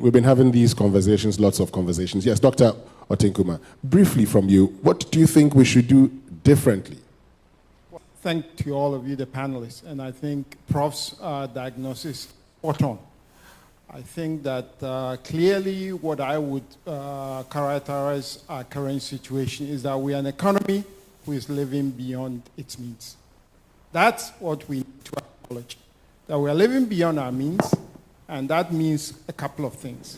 We've been having these conversations, lots of conversations. Yes, Dr. Oteng Kumah, briefly from you, what do you think we should do differently? Well, thank to all of you, the panelists, and I think Prof's diagnosis spot on. I think that clearly what I would characterize our current situation is that we are an economy who is living beyond its means. That's what we need to acknowledge, that we are living beyond our means, and that means a couple of things.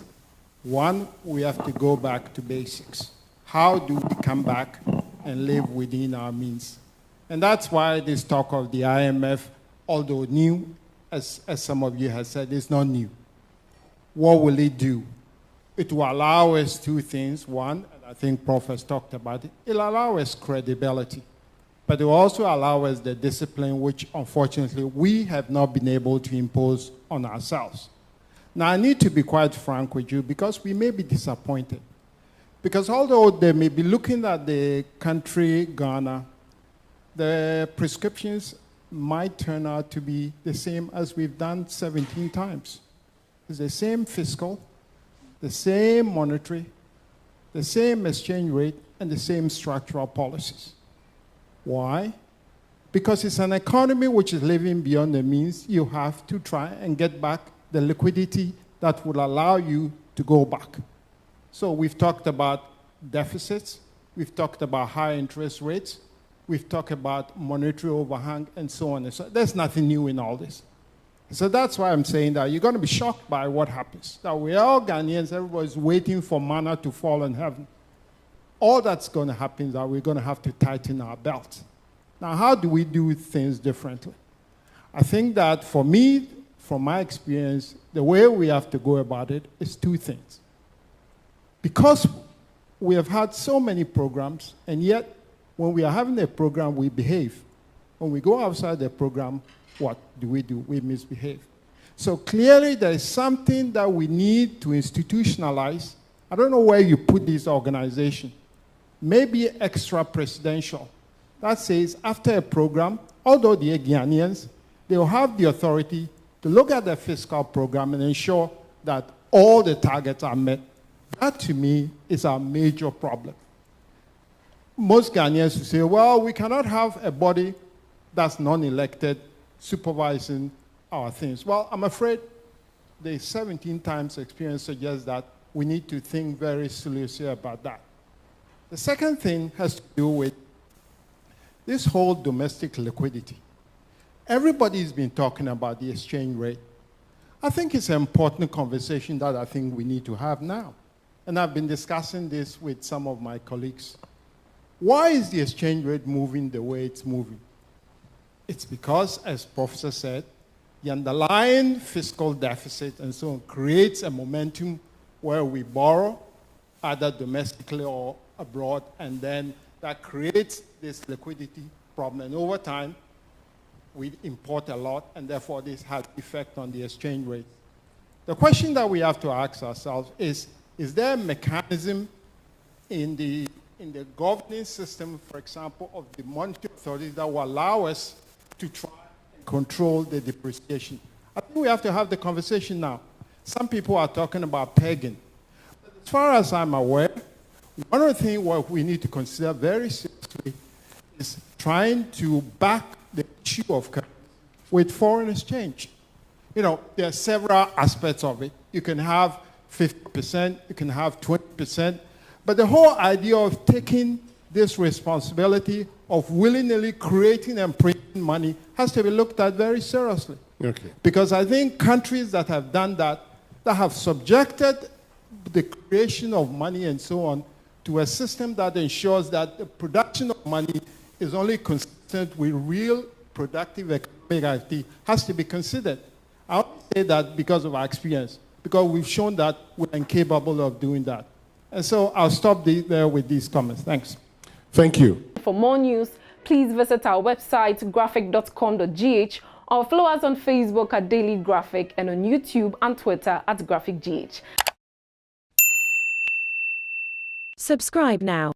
One, we have to go back to basics. How do we come back and live within our means? And that's why this talk of the IMF, although new, as some of you have said, is not new. What will it do? It will allow us two things. One, and I think Prof has talked about it, it'll allow us credibility. But it will also allow us the discipline which, unfortunately, we have not been able to impose on ourselves. Now, I need to be quite frank with you because we may be disappointed. Because although they may be looking at the country, Ghana, the prescriptions might turn out to be the same as we've done 17 times. It's the same fiscal, the same monetary, the same exchange rate, and the same structural policies. Why? Because it's an economy which is living beyond the means. You have to try and get back the liquidity that will allow you to go back. So we've talked about deficits, we've talked about high interest rates, we've talked about monetary overhang, and so on and so on. There's nothing new in all this. So that's why I'm saying that you're going to be shocked by what happens. That we're all Ghanaians, everybody's waiting for manna to fall in heaven. All that's going to happen is that we're going to have to tighten our belt. Now, how do we do things differently? I think that for me, from my experience, the way we have to go about it is two things. Because we have had so many programs, and yet when we are having a program, we behave. When we go outside the program, what do? We misbehave. So clearly there is something that we need to institutionalize. I don't know where you put this organization. Maybe extra presidential. That says after a program, although the Ghanaians, they will have the authority to look at the fiscal program and ensure that all the targets are met. That, to me, is our major problem. Most Ghanaians will say, well, we cannot have a body that's non-elected supervising our things. Well, I'm afraid the 17 times experience suggests that we need to think very seriously about that. The second thing has to do with this whole domestic liquidity. Everybody's been talking about the exchange rate. I think it's an important conversation that I think we need to have now. And I've been discussing this with some of my colleagues. Why is the exchange rate moving the way it's moving? It's because, as Professor said, the underlying fiscal deficit and so on creates a momentum where we borrow, either domestically or abroad, and then that creates this liquidity problem. And over time, we import a lot, and therefore this has effect on the exchange rate. The question that we have to ask ourselves is there a mechanism in the governing system, for example, of the monetary authorities that will allow us to try and control the depreciation? I think we have to have the conversation now. Some people are talking about pegging. But as far as I'm aware, one of the things what we need to consider very seriously is trying to back the issue of currency with foreign exchange. You know, there are several aspects of it. You can have 50%, you can have 20%, but the whole idea of taking this responsibility of willingly creating and printing money has to be looked at very seriously. Okay. Because I think countries that have done that have subjected the creation of money and so on to a system that ensures that the production of money is only consistent with real productive economic activity has to be considered. I only say that because of our experience, because we've shown that we're incapable of doing that. And so I'll stop there with these comments. Thanks. Thank you. For more news, please visit our website, graphic.com.gh, or follow us on Facebook at Daily Graphic and on YouTube and Twitter at GraphicGH. Subscribe now.